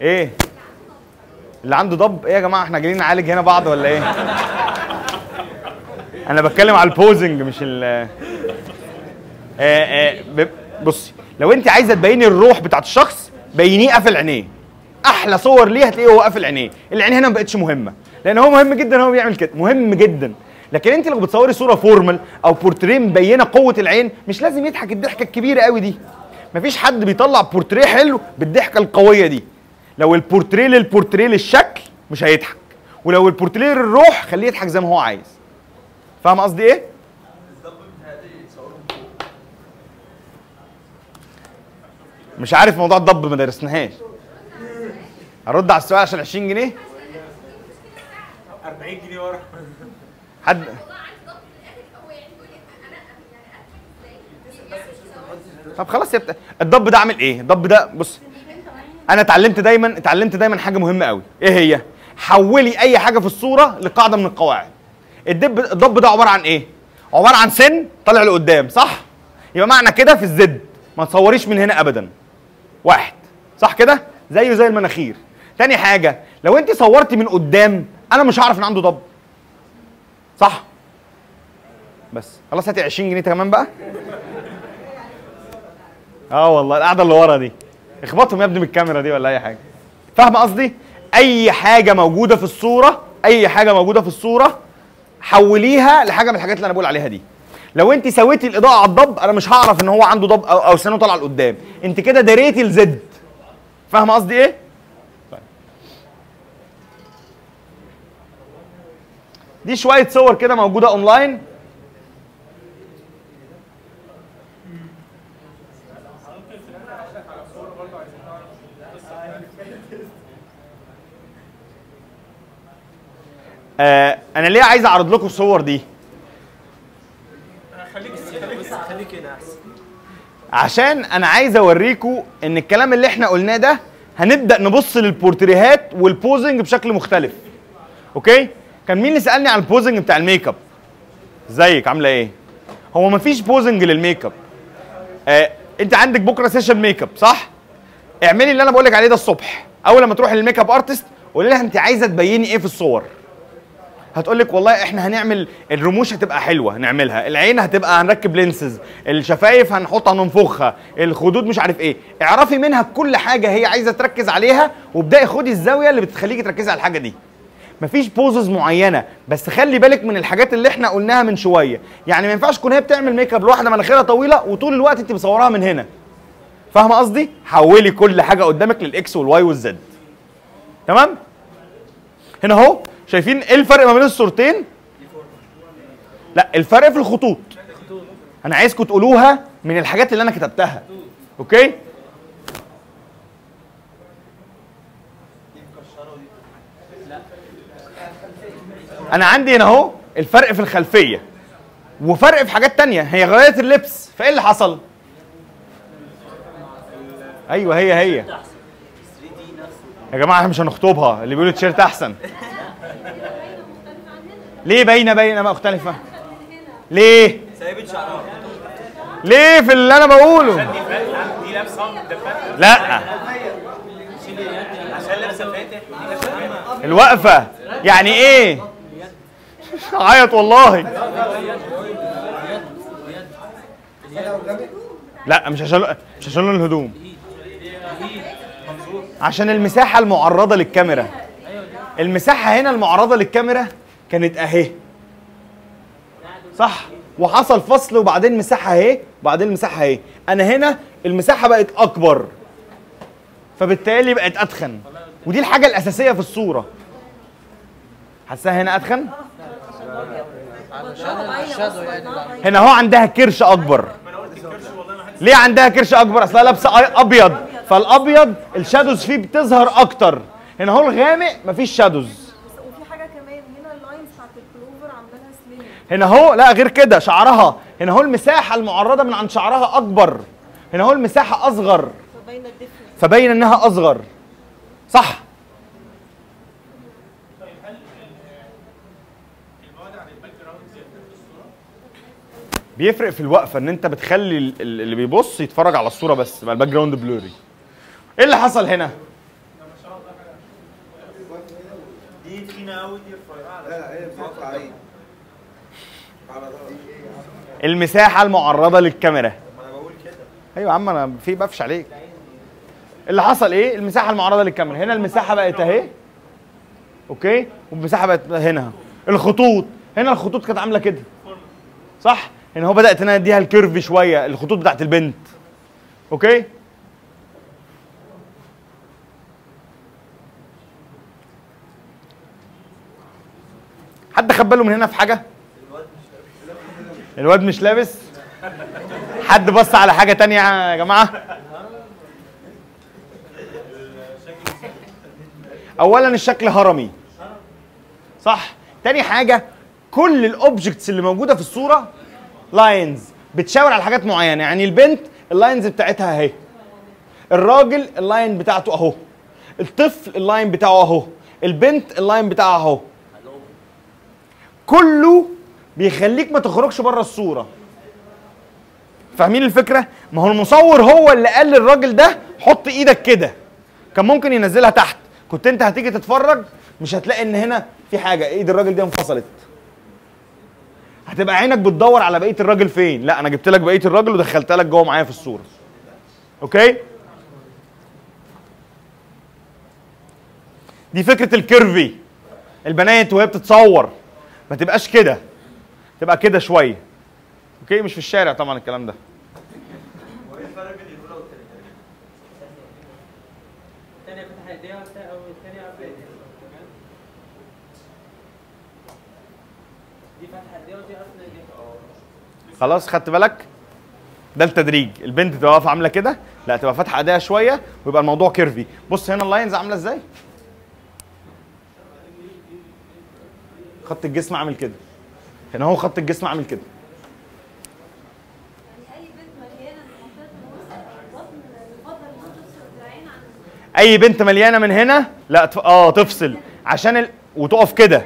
ايه اللي عنده ضب؟ ايه يا جماعه احنا جايين نعالج هنا بعض ولا ايه؟ انا بتكلم على البوزنج مش ال بصي، لو انت عايزه تبيني الروح بتاعت الشخص بينيه قافل عينيه. احلى صور ليه هتلاقيه هو قافل عينيه. العين هنا ما بقتش مهمه، لان هو مهم جدا هو بيعمل كده، مهم جدا. لكن انت لو بتصوري صوره فورمال او بورتريه مبينه قوه العين، مش لازم يضحك الضحكه الكبيره قوي دي. مفيش حد بيطلع بورتريه حلو بالضحكه القويه دي. لو البورتريه للبورتريه للشكل مش هيضحك، ولو البورتريه للروح خليه يضحك زي ما هو عايز. فاهم قصدي ايه؟ مش عارف موضوع الضب ما درسناهاش. هرد على السؤال عشان 20 جنيه 40 جنيه ورا حد. طب خلاص يا الضب ده عامل ايه؟ الضب ده بص، انا اتعلمت دايما حاجه مهمه قوي. ايه هي؟ حولي اي حاجه في الصوره لقاعده من القواعد. الضب ده عباره عن ايه؟ عباره عن سن طالع لقدام، صح؟ يبقى معنى كده في الزد ما تصوريش من هنا ابدا. واحد، صح كده؟ زيه زي المناخير. تاني حاجه، لو انت صورتي من قدام انا مش هعرف ان عنده ضب، صح؟ بس خلاص هاتي 20 جنيه كمان بقى. والله القعده اللي ورا دي اخبطهم يا ابني بالكاميرا دي ولا اي حاجه. فاهم قصدي؟ اي حاجه موجوده في الصوره حوليها لحاجه من الحاجات اللي انا بقول عليها دي. لو انت سويتي الاضاءه على الضب انا مش هعرف ان هو عنده ضب او سنانه طالعه لقدام. انت كده دريتي الزد. فاهم قصدي ايه؟ طيب. دي شويه صور كده موجوده اونلاين. انا ليه عايز اعرض لكم الصور دي؟ خليك هنا احسن. عشان انا عايز اوريكم ان الكلام اللي احنا قلناه ده هنبدا نبص للبورتريهات والبوزنج بشكل مختلف. اوكي؟ كان مين اللي سالني عن البوزنج بتاع الميك اب؟ ازيك عامله ايه؟ هو مفيش بوزنج للميك اب. انت عندك بكره سيشن ميك اب، صح؟ اعملي اللي انا بقول لك عليه ده الصبح. اول لما تروحي للميك اب ارتست قولي لها انت عايزه تبيني ايه في الصور. هتقول لك والله احنا هنعمل الرموش هتبقى حلوه هنعملها، العين هتبقى هنركب لينسز، الشفايف هنحطها ننفخها، الخدود مش عارف ايه. اعرفي منها كل حاجه هي عايزه تركز عليها وابداي خدي الزاويه اللي بتخليكي تركزي على الحاجه دي. مفيش بوزز معينه، بس خلي بالك من الحاجات اللي احنا قلناها من شويه. يعني ما ينفعش تكون هي بتعمل ميك اب لواحده مناخيرها طويله وطول الوقت انت مصوراها من هنا. فاهمه قصدي؟ حولي كل حاجه قدامك للاكس والواي والزد. تمام؟ هنا اهو شايفين ايه الفرق ما بين الصورتين؟ لا، الفرق في الخطوط. انا عايزكم تقولوها من الحاجات اللي انا كتبتها. اوكي؟ انا عندي هنا اهو الفرق في الخلفيه وفرق في حاجات تانية. هي غيرت اللبس، فايه اللي حصل؟ ايوه هي يا جماعه احنا مش هنخطبها، اللي بيقولوا تيشيرت احسن. ليه باينه مختلفه؟ ليه؟ سايبين شعرها. ليه في اللي انا بقوله؟ دي لابسه لا، عشان لابسه فاتح. الوقفه يعني ايه؟ عيط والله. لا مش عشان لون الهدوم، عشان المساحه المعرضه للكاميرا. المساحه هنا المعرضه للكاميرا كانت اهي، صح؟ وحصل فصل وبعدين مساحه اهي وبعدين مساحه اهي. انا هنا المساحه بقت اكبر فبالتالي بقت اتخن، ودي الحاجه الاساسيه في الصوره. حاساها هنا اتخن؟ هنا اهو عندها كرش اكبر. ليه عندها كرش اكبر؟ اصلها لابسه ابيض، فالابيض الشادوز فيه بتظهر اكتر. هنا اهو الغامق مفيش شادوز. وفي حاجه كمان هنا اللاينز بتاعت البلوفر عاملينها سليم. هنا اهو لا غير كده، شعرها هنا اهو المساحه المعرضه من عند شعرها اكبر، هنا اهو المساحه اصغر فبين انها اصغر، صح؟ بيفرق في الوقفه ان انت بتخلي اللي بيبص يتفرج على الصوره بس، يبقى الباك جراوند بلوري. ايه اللي حصل هنا؟ تخينه قوي دي رفيعه. لا هي بتقطع عين على ظهر. المساحه المعرضه للكاميرا. ما انا بقول كده. ايوه يا عم انا في بفش عليك. اللي حصل ايه؟ المساحه المعرضه للكاميرا، هنا المساحه بقت اهي. اوكي؟ والمساحه بقت هنا. الخطوط، هنا الخطوط كانت عامله كده. صح؟ هنا هو بدات انا اديها الكيرف شويه، الخطوط بتاعت البنت. اوكي؟ حد خد باله من هنا في حاجه؟ الواد مش لابس. حد بص على حاجه تانية يا جماعه؟ اولا الشكل هرمي. صح؟ تاني حاجه كل الاوبجكتس اللي موجوده في الصوره لاينز بتشاور على حاجات معينه، يعني البنت اللاينز بتاعتها اهي. الراجل اللاين بتاعته اهو. الطفل اللاين بتاعه اهو. البنت اللاين بتاعها اهو. كله بيخليك ما تخرجش بره الصوره. فاهمين الفكره؟ ما هو المصور هو اللي قال للراجل ده حط ايدك كده. كان ممكن ينزلها تحت، كنت انت هتيجي تتفرج مش هتلاقي ان هنا في حاجه، ايد الراجل دي انفصلت. هتبقى عينك بتدور على بقيه الراجل فين؟ لا انا جبت لك بقيه الراجل ودخلتها لك جوه معايا في الصوره. اوكي؟ دي فكره الكيرفي. البنات وهي بتتصور ما تبقاش كده، تبقى كده شويه. اوكي؟ مش في الشارع طبعا الكلام ده. وايه الفرق بين الاولى والثانيه؟ الثانيه فتح ايديها او الثانيه قبل ايديها. دي فتح ايديها ودي قافله ايديها. خلاص خدت بالك؟ ده التدريج. البنت تبقى واقفه عامله كده، لا تبقى فاتحه ايديها شويه ويبقى الموضوع كيرفي. بص هنا اللاينز عامله ازاي؟ خط الجسم عامل كده. هنا هو خط الجسم عامل كده. يعني اي بنت مليانه من منطقه البطن يفضل انها تفصل العين عن اي بنت مليانه من هنا لا تفصل عشان وتقف كده.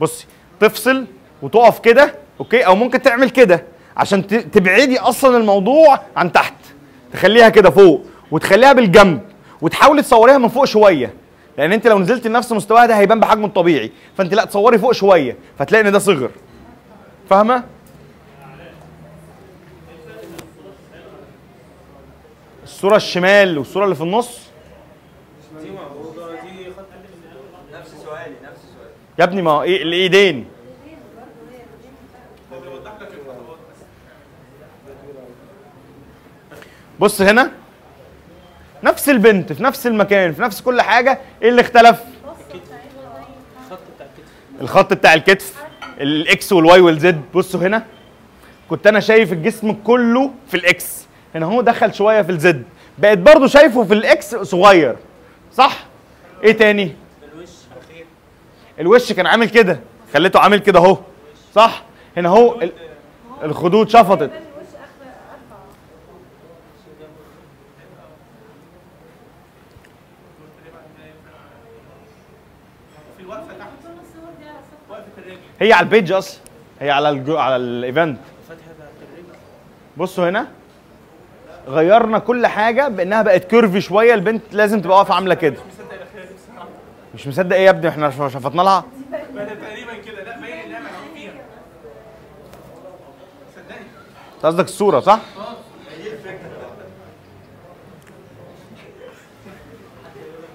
بصي تفصل وتقف كده. اوكي؟ او ممكن تعمل كده عشان تبعدي اصلا الموضوع عن تحت. تخليها كده فوق وتخليها بالجنب وتحاولي تصوريها من فوق شويه، لان انت لو نزلت لنفس مستواها ده هيبان بحجمه الطبيعي، فانت لا تصوري فوق شويه فتلاقي ان ده صغر. فاهمه؟ الصوره الشمال والصوره اللي في النص دي موجوده دي خط نفس سؤالي. يا ابني ما ايه الايدين. بص هنا نفس البنت في نفس المكان في نفس كل حاجه، ايه اللي اختلف؟ الخط بتاع الكتف، الاكس والواي والزد. بصوا هنا كنت انا شايف الجسم كله في الاكس، هنا هو دخل شويه في الزد، بقيت برضو شايفه في الاكس صغير. صح؟ ايه تاني؟ الوش اخير. الوش كان عامل كده، خليته عامل كده اهو. صح؟ هنا هو الخدود شفطت. الوش ارفع. في الوقفه تحت وقفه الرجل. هي على البيج اصلا، هي على الايفنت. فتحه بتاعت الرجل. بصوا هنا غيرنا كل حاجه بانها بقت كيرفي شويه. البنت لازم تبقى واقفه عامله كده. مش مصدق ايه يا ابني؟ احنا شفطنا لها. تقريبا كده. لا باين انها ملعوب فيها. صدقني. انت قصدك الصوره صح؟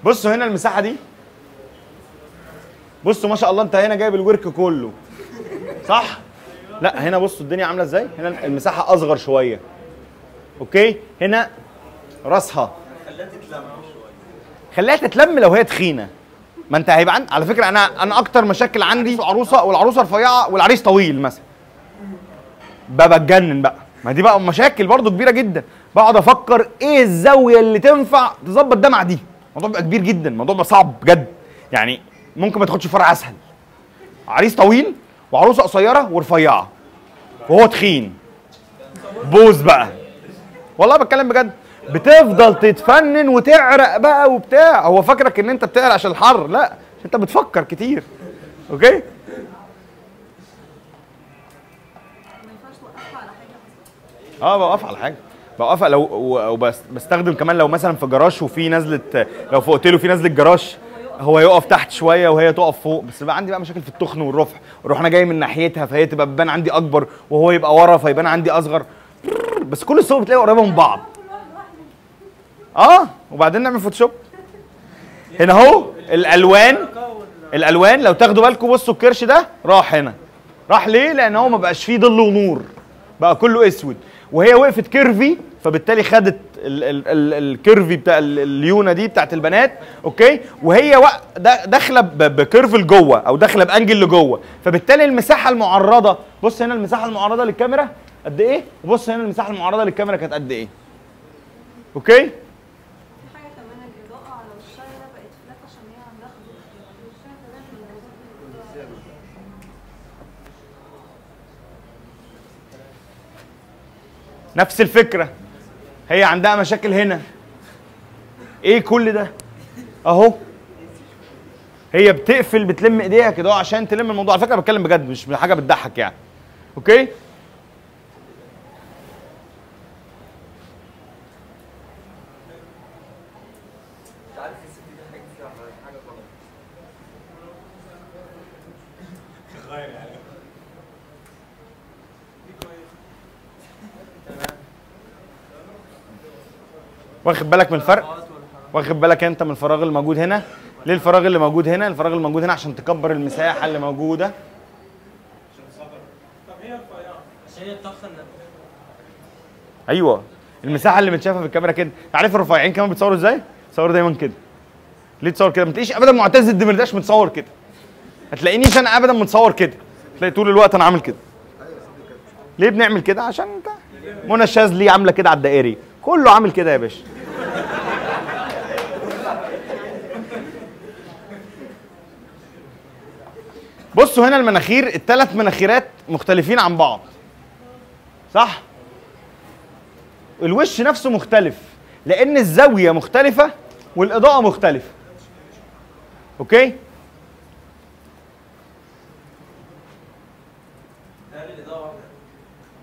بصوا هنا المساحه دي. بصوا ما شاء الله انت هنا جايب الورك كله. صح؟ لا هنا بصوا الدنيا عامله ازاي؟ هنا المساحه اصغر شويه. اوكي؟ هنا راسها خليها تتلم لو هي تخينه. ما انت هيبقى على فكره انا اكتر مشاكل عندي عروسه والعروسه رفيعه والعريس طويل مثلا. بتجنن بقى. ما دي بقى مشاكل برضو كبيره جدا. بقعد افكر ايه الزاويه اللي تنفع تظبط ده مع دي. الموضوع بيبقى كبير جدا، الموضوع بيبقى صعب بجد. يعني ممكن ما تاخدش فرع اسهل. عريس طويل وعروسه قصيره ورفيعه وهو تخين. بوز بقى. والله بتكلم بجد. بتفضل تتفنن وتعرق بقى وبتاع. هو فاكرك ان انت بتعرق عشان الحر، لا انت بتفكر كتير. اوكي؟ ما ينفعش توقفها على حاجه. بوقف على حاجه. بوقفها لو بستخدم كمان لو مثلا في جراج وفي نزله، لو في اوتيل وفي نزله جراج هو يقف تحت شويه وهي تقف فوق، بس بقى عندي بقى مشاكل في التخن والرفع، واروح انا جاي من ناحيتها فهي تبقى بتبان عندي اكبر وهو يبقى ورا فيبان عندي اصغر. بس كل الصور بتلاقي قريبه من بعض. وبعدين نعمل فوتوشوب. هنا اهو الالوان لو تاخدوا بالكم، بصوا الكرش ده راح هنا. راح ليه؟ لان هو ما بقاش فيه ظل ونور، بقى كله اسود، وهي وقفت كيرفي فبالتالي خدت الكيرفي بتاع الليونه دي بتاعت البنات، اوكي، وهي داخله بكيرف لجوه او داخله بانجل لجوه، فبالتالي المساحه المعرضه، بص هنا المساحه المعرضه للكاميرا قد ايه، وبص هنا المساحه المعرضه للكاميرا كانت قد ايه. اوكي؟ في حاجه كمان، الاضاءه على وشها هنا بقت فلات عشان هي عندها خدود، وشها كمان نفس الفكره، هي عندها مشاكل هنا. ايه كل ده؟ اهو هي بتقفل، بتلم ايديها كده عشان تلم الموضوع. على فكره بتكلم بجد، مش حاجه بتضحك يعني. اوكي؟ واخد بالك من الفرق؟ واخد بالك انت من الفراغ اللي موجود هنا؟ ليه الفراغ اللي موجود هنا؟ الفراغ اللي موجود هنا عشان تكبر المساحه اللي موجوده. طب هي رفيعه عشان هي الطخه. ايوه، المساحه اللي متشافه في الكاميرا كده. عارف الرفيعين كمان بيتصوروا ازاي؟ بيتصوروا دايما كده. ليه تصور كده؟ ما تلاقيش ابدا معتز الدمرداش متصور كده. هتلاقينيش انا ابدا متصور كده. تلاقي طول الوقت انا عامل كده. ليه بنعمل كده؟ عشان انت منى الشاذلي عامله كده على الدائري، كله عامل كده يا باشا. بصوا هنا المناخير، الثلاث مناخيرات مختلفين عن بعض، صح؟ الوش نفسه مختلف لان الزاويه مختلفه والاضاءه مختلفه. اوكي؟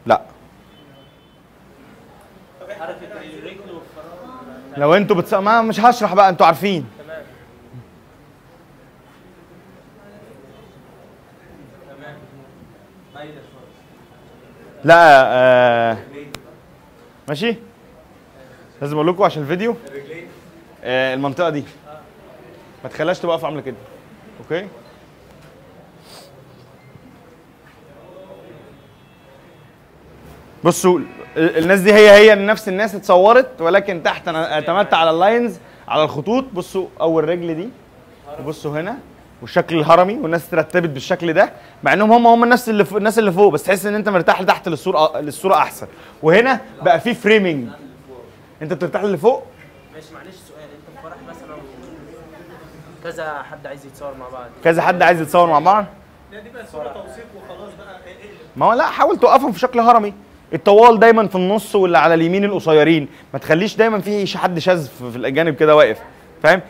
لا، لو انتوا ما مش هشرح بقى، انتوا عارفين. لا ماشي، لازم اقول لكم عشان الفيديو. المنطقه دي ما تخليهاش تبقى واقفه عامله كده. اوكي؟ بصوا الناس دي هي نفس الناس اتصورت، ولكن تحت انا اعتمدت على اللاينز، على الخطوط. بصوا اول رجل دي، وبصوا هنا، والشكل الهرمي، والناس ترتبت بالشكل ده، مع انهم هم الناس اللي فوق، بس تحس ان انت مرتاح لتحت للصوره احسن. وهنا بقى في فريمنج، انت بترتاح اللي فوق. ماشي، معلش سؤال، انت في فرح مثلا كذا حد عايز يتصور مع بعض، كذا حد عايز يتصور مع بعض، لا دي بقى صوره توثيق وخلاص بقى. ما هو لا، حاول توقفهم في شكل هرمي. الطوال دايما في النص، واللي على اليمين القصيرين، ما تخليش دايما في حد شاذ في الاجانب كده واقف، فاهم؟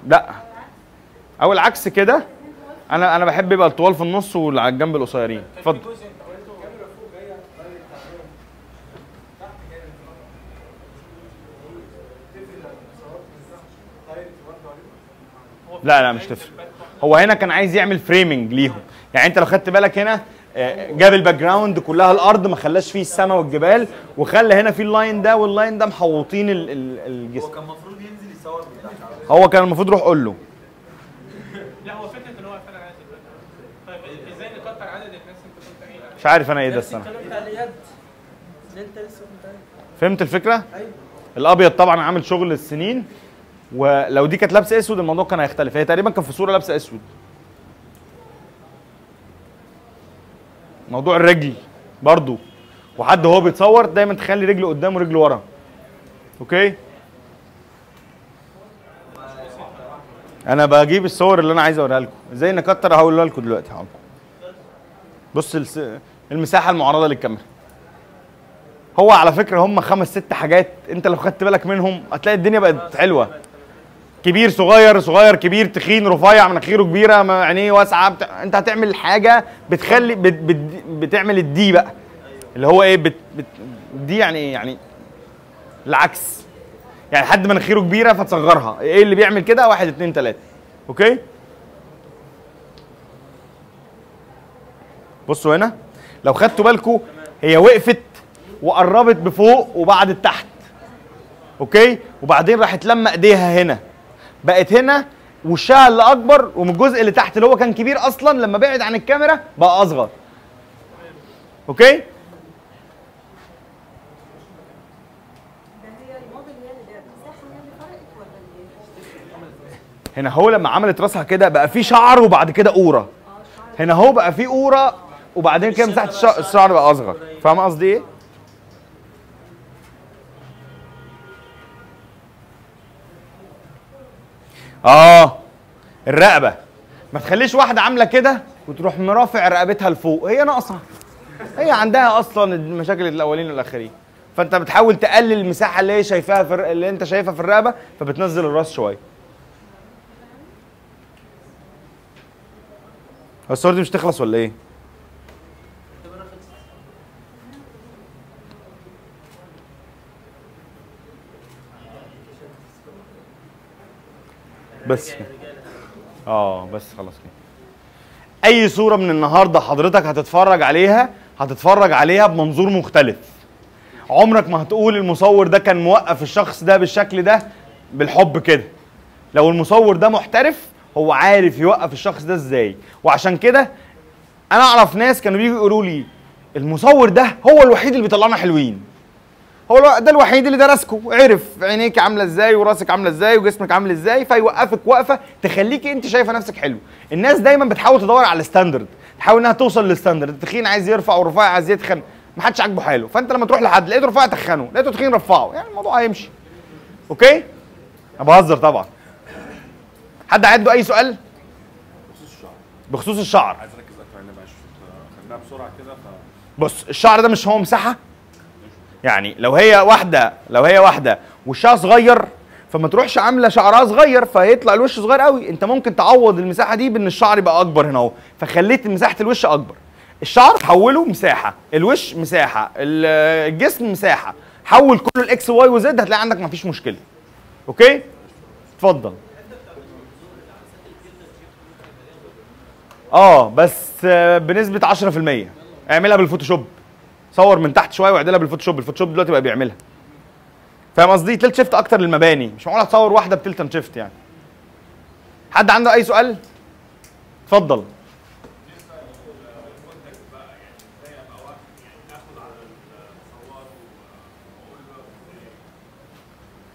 لا، او العكس كده. انا بحب يبقى الطوال في النص واللي على الجنب القصيرين. اتفضل. لا مش تفرق. هو هنا كان عايز يعمل فريمنج ليهم، يعني انت لو خدت بالك هنا جاب الباك جراوند كلها الارض، ما خلاش فيه السماء والجبال، وخلى هنا في اللاين ده واللاين ده محوطين الجسم. هو كان المفروض ينزل يصور من تحت. هو كان المفروض روح قول له. لا هو فكره ان هو فعلا عايز يبقى. طيب ازاي نكتر عدد الناس انت كنت قايل؟ مش عارف انا ايه ده الصراحه. الكلام بتاع اليد اللي انت لسه كنت قايل. فهمت الفكره؟ ايوه. الابيض طبعا عامل شغل السنين، ولو دي كانت لابسه اسود الموضوع كان هيختلف. هي تقريبا كان في صوره لابسه اسود. موضوع الرجل برضو، وحد هو بيتصور دايما تخلي رجله قدام ورجله ورا. اوكي؟ انا بجيب الصور اللي انا عايز اوريها لكم. ازاي نكتر هقولها لكم دلوقتي. حاضر. بص المساحه المعرضه للكاميرا. هو على فكره هم 5 6 حاجات، انت لو خدت بالك منهم هتلاقي الدنيا بقت حلوه. كبير صغير، صغير كبير، تخين رفيع، مناخيره كبيره، عينيه واسعه، انت هتعمل حاجه بتخلي بتعمل الدي بقى، اللي هو ايه دي يعني ايه؟ يعني العكس. يعني حد مناخيره كبيره فتصغرها. ايه اللي بيعمل كده؟ 1 2 3. اوكي؟ بصوا هنا لو خدتوا بالكم هي وقفت وقربت بفوق وبعدت تحت. اوكي؟ وبعدين راحت لما ايديها هنا بقت هنا وشها اللي اكبر، ومن الجزء اللي تحت اللي هو كان كبير اصلا لما بعد عن الكاميرا بقى اصغر. اوكي؟ ده هي الموديل هي اللي المساحه هي اللي فرقت ولا ايه؟ هنا هو لما عملت راسها كده بقى في شعر وبعد كده قوره. هنا هو بقى في قوره وبعدين كده مساحه الشعر بقى اصغر. فاهم قصدي ايه؟ الرقبه. ما تخليش واحده عامله كده وتروح مرافع رقبتها لفوق، هي ناقصه. هي عندها اصلا المشاكل الاولين والاخرين. فانت بتحاول تقلل المساحه اللي هي شايفاها في اللي انت شايفها في الرقبه، فبتنزل الراس شويه. الصور دي مش تخلص ولا ايه؟ بس كده. بس خلاص كده. اي صوره من النهارده حضرتك هتتفرج عليها بمنظور مختلف. عمرك ما هتقول المصور ده كان موقف الشخص ده بالشكل ده بالحب كده. لو المصور ده محترف هو عارف يوقف الشخص ده ازاي. وعشان كده انا اعرف ناس كانوا بيجوا يقولوا لي المصور ده هو الوحيد اللي بيطلعنا حلوين. هو ده الوحيد اللي درسكم، عرف عينيك عامله ازاي وراسك عامله ازاي وجسمك عامل ازاي، فيوقفك وقفه تخليكي انت شايفه نفسك حلو. الناس دايما بتحاول تدور على الستاندرد، تحاول انها توصل للستاندرد. التخين عايز يرفع والرفيع عايز يتخن، ما حدش عاجبه حاله. فانت لما تروح لحد لقيته رفيع تخنه، لقيته تخين رفعه، يعني الموضوع هيمشي. اوكي؟ انا بهزر طبعا. حد عنده اي سؤال؟ بخصوص الشعر. عايز اركز اكتر على بقى خلينا بسرعه كده. بص الشعر ده مش هو مساحه؟ يعني لو هي واحده وشها صغير فما تروحش عامله شعرها صغير فيطلع الوش صغير قوي. انت ممكن تعوض المساحه دي بان الشعر يبقى اكبر هنا اهو، فخليت مساحه الوش اكبر. الشعر حوله مساحه، الوش مساحه، الجسم مساحه. حول كل الاكس واي وزد هتلاقي عندك مفيش مشكله. اوكي؟ اتفضل. بس بنسبه 10%. اعملها بالفوتوشوب. صور من تحت شويه واعدلها بالفوتوشوب. الفوتوشوب دلوقتي بقى بيعملها. فاهم قصدي؟ تلت شيفت اكتر للمباني، مش معقول هتصور واحده بتلت شيفت يعني. حد عنده اي سؤال؟ اتفضل.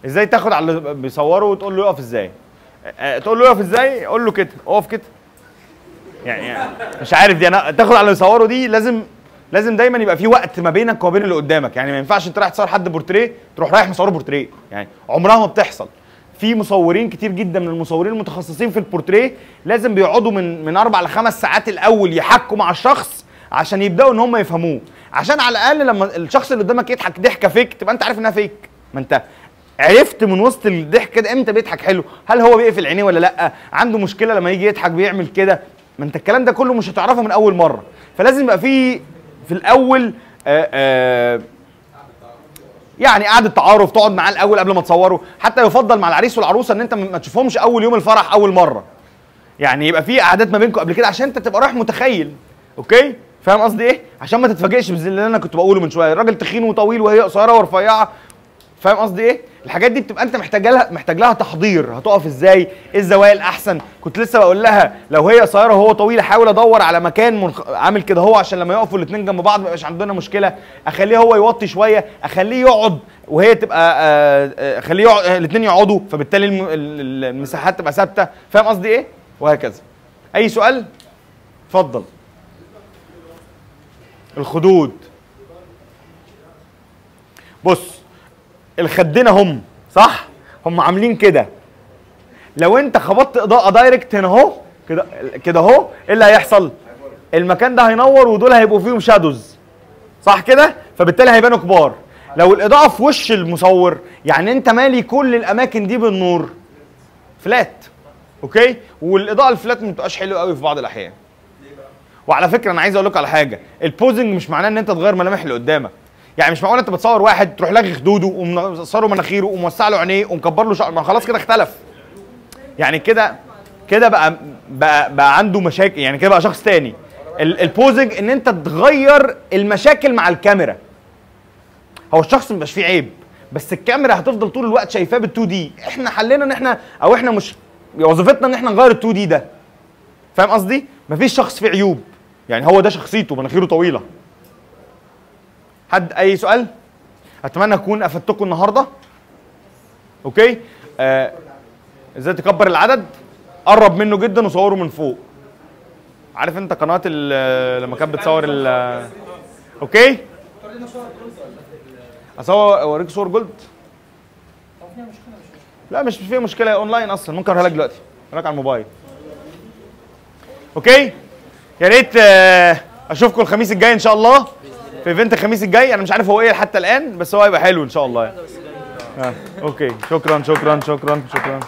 ازاي تاخد على اللي بيصوره وتقول له يقف ازاي؟ تقول له يقف ازاي؟ قول له كده، اقف كده. يعني مش عارف دي، انا تاخد على اللي بيصوره دي لازم دايما يبقى في وقت ما بينك وما بين اللي قدامك. يعني ما ينفعش انت رايح تصور حد بورتريه تروح رايح مصوره بورتريه، يعني عمرها ما بتحصل. في مصورين كتير جدا من المصورين المتخصصين في البورتريه لازم بيقعدوا من 4 ل5 ساعات الاول يحكوا مع الشخص عشان يبداوا ان هم يفهموه، عشان على الاقل لما الشخص اللي قدامك يضحك ضحكه فيك تبقى انت عارف انها فيك. ما انت عرفت من وسط الضحك كده امتى بيضحك حلو، هل هو بيقفل عينيه ولا لا، عنده مشكله لما يجي يضحك بيعمل كده. ما انت الكلام ده كله مش هتعرفه من اول مره. فلازم يبقى في الاول يعني قعده تعارف، تقعد معاه الاول قبل ما تصوره. حتى يفضل مع العريس والعروسه ان انت ما تشوفهمش اول يوم الفرح اول مره، يعني يبقى في قعدات ما بينكم قبل كده عشان انت تبقى رايح متخيل. اوكي؟ فاهم قصدي ايه؟ عشان ما تتفاجئش باللي انا كنت بقوله من شويه، الراجل تخين وطويل وهي قصيره ورفيعه. فاهم قصدي ايه؟ الحاجات دي بتبقى انت محتاج لها تحضير. هتقف ازاي؟ ايه الزوايا الاحسن؟ كنت لسه بقول لها لو هي قصيره وهو طويل احاول ادور على مكان عامل كده هو عشان لما يقفوا الاثنين جنب بعض ما يبقاش عندنا مشكله. اخليه هو يوطي شويه، اخليه يقعد وهي تبقى اخليه الاثنين يقعدوا، فبالتالي المساحات تبقى ثابته. فاهم قصدي ايه؟ وهكذا. اي سؤال؟ اتفضل. الخدود. بص الخدين هم صح؟ هم عاملين كده. لو انت خبطت اضاءه دايركت هنا اهو كده اهو، ايه اللي هيحصل؟ المكان ده هينور ودول هيبقوا فيهم شادوز. صح كده؟ فبالتالي هيبانوا كبار. لو الاضاءه في وش المصور يعني انت مالي كل الاماكن دي بالنور فلات. اوكي؟ والاضاءه الفلات ما بتبقاش حلوه قوي في بعض الاحيان. وعلى فكره انا عايز اقول لك على حاجه، البوزنج مش معناه ان انت تغير ملامح اللي قدامك. يعني مش معقول انت بتصور واحد تروح لاغي خدوده ومصوره مناخيره وموسع له عينيه ومكبر له شعر، ما خلاص كده اختلف. يعني كده بقى عنده مشاكل، يعني كده بقى شخص تاني. البوزنج ان انت تغير المشاكل مع الكاميرا. هو الشخص مبقاش فيه عيب، بس الكاميرا هتفضل طول الوقت شايفاه بال2 دي. احنا حلينا ان احنا او احنا مش وظيفتنا ان احنا نغير ال2 دي ده. فاهم قصدي؟ مفيش شخص فيه عيوب، يعني هو ده شخصيته، مناخيره طويله. حد اي سؤال؟ اتمنى اكون افدتكم النهارده. اوكي؟ ازاي تكبر العدد؟ قرب منه جدا وصوره من فوق. عارف انت قناه لما كانت بتصور اوكي؟ اصور اوريك صور جولد؟ لا مش فيها مشكله، اونلاين اصلا، ممكن اوريها لك دلوقتي، اوريها لك على الموبايل. اوكي؟ يا ريت اشوفكم الخميس الجاي ان شاء الله في ايفنت الخميس الجاي. انا مش عارف هو ايه حتى الان، بس هو هيبقى حلو ان شاء الله. اوكي، شكرا شكرا شكرا شكرا.